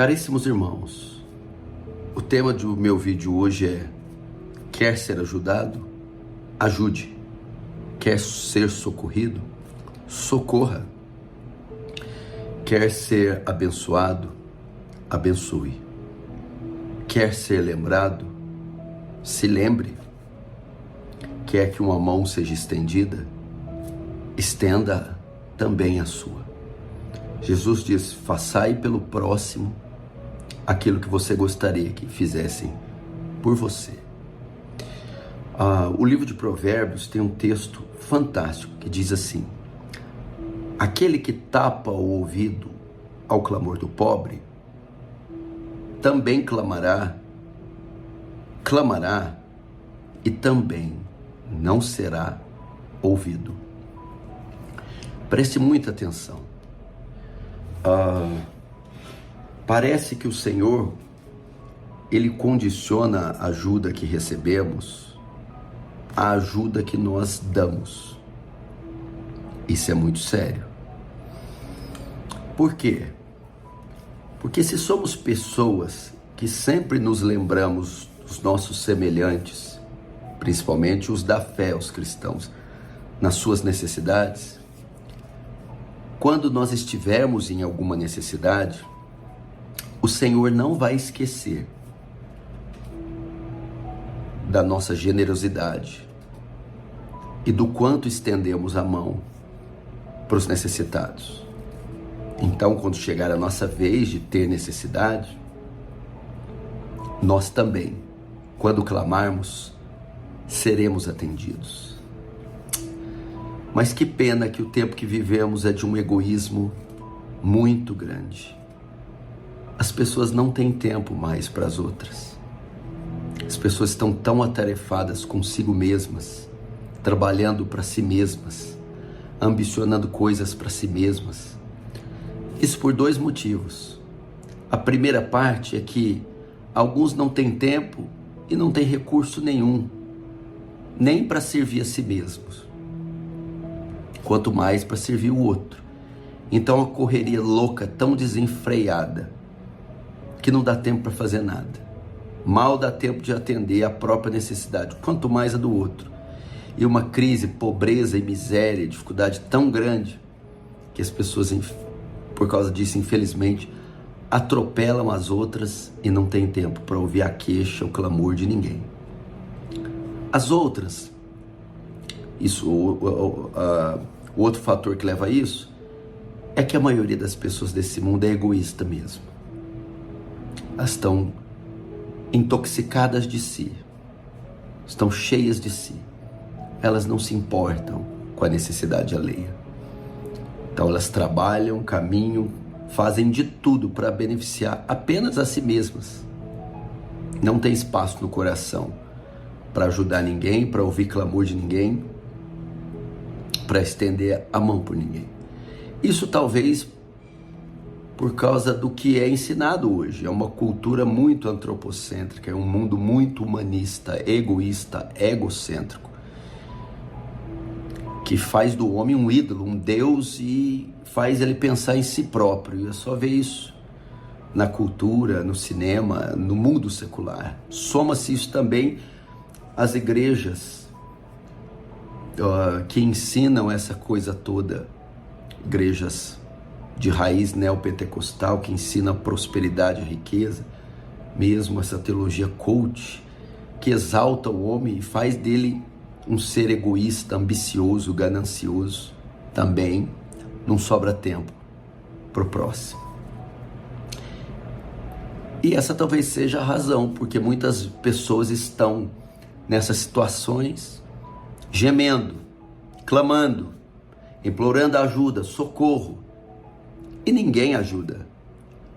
Caríssimos irmãos, o tema do meu vídeo hoje é: quer ser ajudado? Ajude. Quer ser socorrido? Socorra. Quer ser abençoado? Abençoe. Quer ser lembrado? Se lembre. Quer que uma mão seja estendida? Estenda também a sua. Jesus diz: façai pelo próximo aquilo que você gostaria que fizessem por você. O livro de Provérbios tem um texto fantástico que diz assim: aquele que tapa o ouvido ao clamor do pobre, também clamará e também não será ouvido. Preste muita atenção. Parece que o Senhor, Ele condiciona a ajuda que recebemos à ajuda que nós damos. Isso é muito sério. Por quê? Porque se somos pessoas que sempre nos lembramos dos nossos semelhantes, principalmente os da fé, os cristãos, nas suas necessidades, quando nós estivermos em alguma necessidade, o Senhor não vai esquecer da nossa generosidade e do quanto estendemos a mão para os necessitados. Então, quando chegar a nossa vez de ter necessidade, nós também, quando clamarmos, seremos atendidos. Mas que pena que o tempo que vivemos é de um egoísmo muito grande. As pessoas não têm tempo mais para as outras. As pessoas estão tão atarefadas consigo mesmas, trabalhando para si mesmas, ambicionando coisas para si mesmas. Isso por dois motivos. A primeira parte é que alguns não têm tempo e não têm recurso nenhum, nem para servir a si mesmos, quanto mais para servir o outro. Então a correria louca, tão desenfreada, que não dá tempo para fazer nada. Mal dá tempo de atender a própria necessidade, quanto mais a do outro. E uma crise, pobreza e miséria, dificuldade tão grande, que as pessoas, por causa disso, infelizmente, atropelam as outras e não tem tempo para ouvir a queixa, o clamor de ninguém. As outras, o outro fator que leva a isso é que a maioria das pessoas desse mundo é egoísta mesmo. Elas estão intoxicadas de si, estão cheias de si. Elas não se importam com a necessidade alheia. Então elas trabalham, caminham, fazem de tudo para beneficiar apenas a si mesmas. Não tem espaço no coração para ajudar ninguém, para ouvir clamor de ninguém, para estender a mão por ninguém. Isso talvez por causa do que é ensinado hoje. É uma cultura muito antropocêntrica, é um mundo muito humanista, egoísta, egocêntrico, que faz do homem um ídolo, um Deus, e faz ele pensar em si próprio. É só ver isso na cultura, no cinema, no mundo secular. Soma-se isso também às igrejas que ensinam essa coisa toda, igrejas de raiz neopentecostal, que ensina a prosperidade, a riqueza, mesmo essa teologia coach, que exalta o homem e faz dele um ser egoísta, ambicioso, ganancioso. Também não sobra tempo para o próximo. E essa talvez seja a razão, porque muitas pessoas estão nessas situações gemendo, clamando, implorando ajuda, socorro, e ninguém ajuda,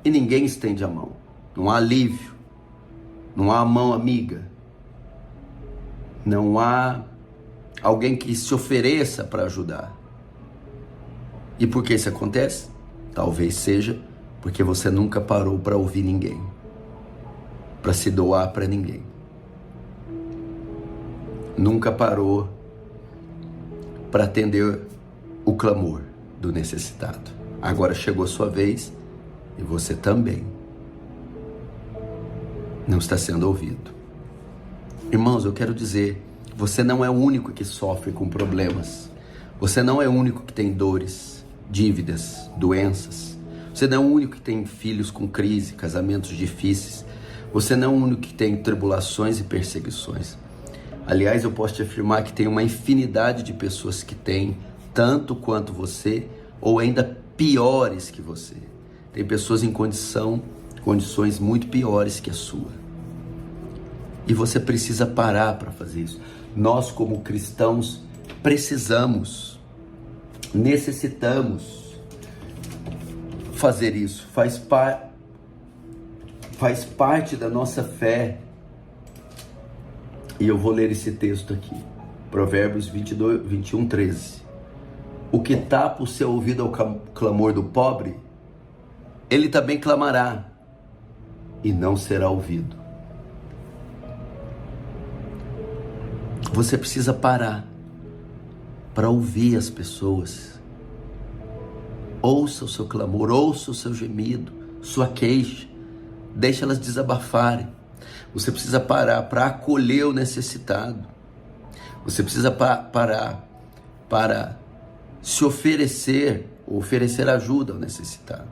e ninguém estende a mão. Não há alívio, não há mão amiga, não há alguém que se ofereça para ajudar. E por que isso acontece? Talvez seja porque você nunca parou para ouvir ninguém, para se doar para ninguém. Nunca parou para atender o clamor do necessitado. Agora chegou a sua vez e você também não está sendo ouvido. Irmãos, eu quero dizer, você não é o único que sofre com problemas. Você não é o único que tem dores, dívidas, doenças. Você não é o único que tem filhos com crise, casamentos difíceis. Você não é o único que tem tribulações e perseguições. Aliás, eu posso te afirmar que tem uma infinidade de pessoas que têm tanto quanto você, ou ainda piores que você. Tem pessoas em condições muito piores que a sua. E você precisa parar para fazer isso. Nós, como cristãos, necessitamos fazer isso. Faz parte da nossa fé. E eu vou ler esse texto aqui. Provérbios 21, 13. O que tapa o seu ouvido ao clamor do pobre, ele também clamará e não será ouvido. Você precisa parar para ouvir as pessoas. Ouça o seu clamor, ouça o seu gemido, sua queixa. Deixa elas desabafarem. Você precisa parar para acolher o necessitado. Você precisa parar para se oferecer ajuda ao necessitado.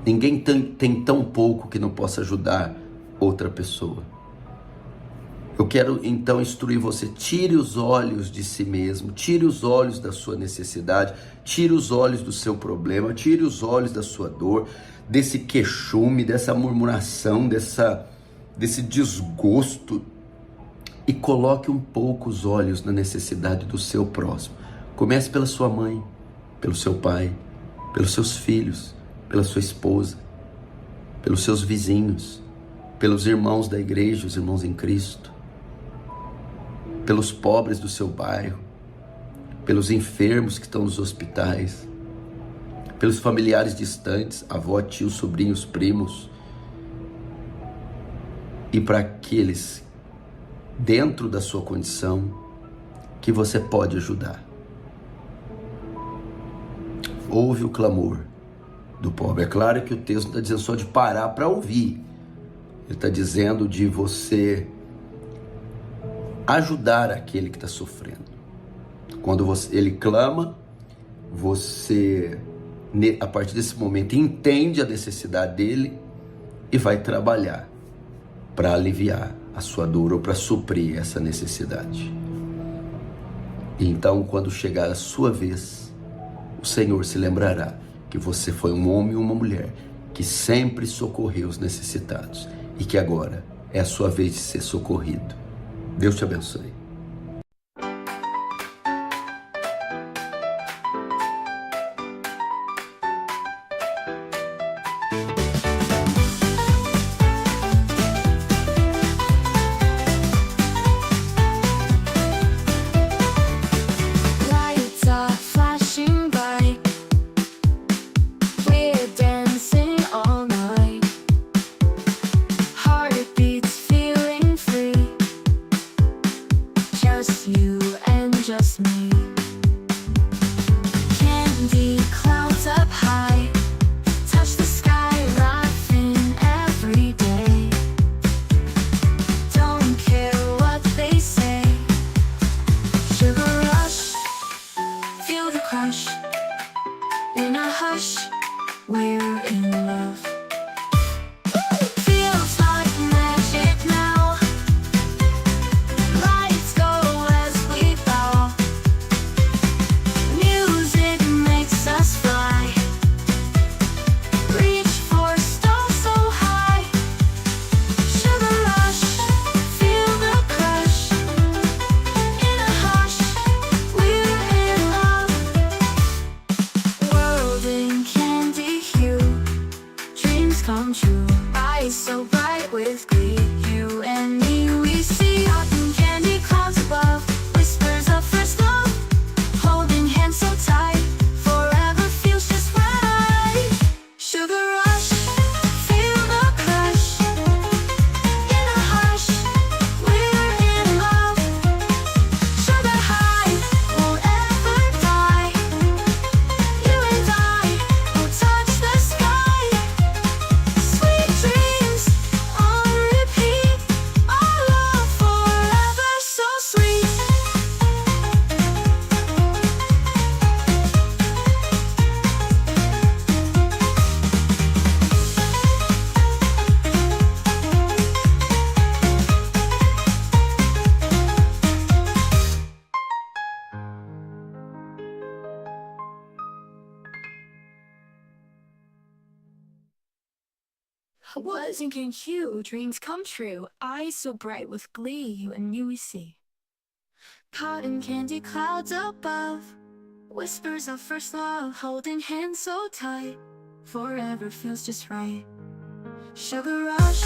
Ninguém tem tão pouco que não possa ajudar outra pessoa. Eu quero então instruir você, tire os olhos de si mesmo, tire os olhos da sua necessidade, tire os olhos do seu problema, tire os olhos da sua dor, desse queixume, dessa murmuração, desse desgosto, e coloque um pouco os olhos na necessidade do seu próximo. Comece pela sua mãe, pelo seu pai, pelos seus filhos, pela sua esposa, pelos seus vizinhos, pelos irmãos da igreja, os irmãos em Cristo, pelos pobres do seu bairro, pelos enfermos que estão nos hospitais, pelos familiares distantes, avó, tio, sobrinhos, primos, e para aqueles dentro da sua condição que você pode ajudar. Ouve o clamor do pobre. É claro que o texto não está dizendo só de parar para ouvir. Ele está dizendo de você ajudar aquele que está sofrendo. Quando ele clama, você, a partir desse momento, entende a necessidade dele e vai trabalhar para aliviar a sua dor ou para suprir essa necessidade. E então, quando chegar a sua vez, o Senhor se lembrará que você foi um homem e uma mulher que sempre socorreu os necessitados e que agora é a sua vez de ser socorrido. Deus te abençoe. I was thinking you, dreams come true, eyes so bright with glee, you and me we see. Cotton candy clouds above, whispers of first love, holding hands so tight, forever feels just right. Sugar rush,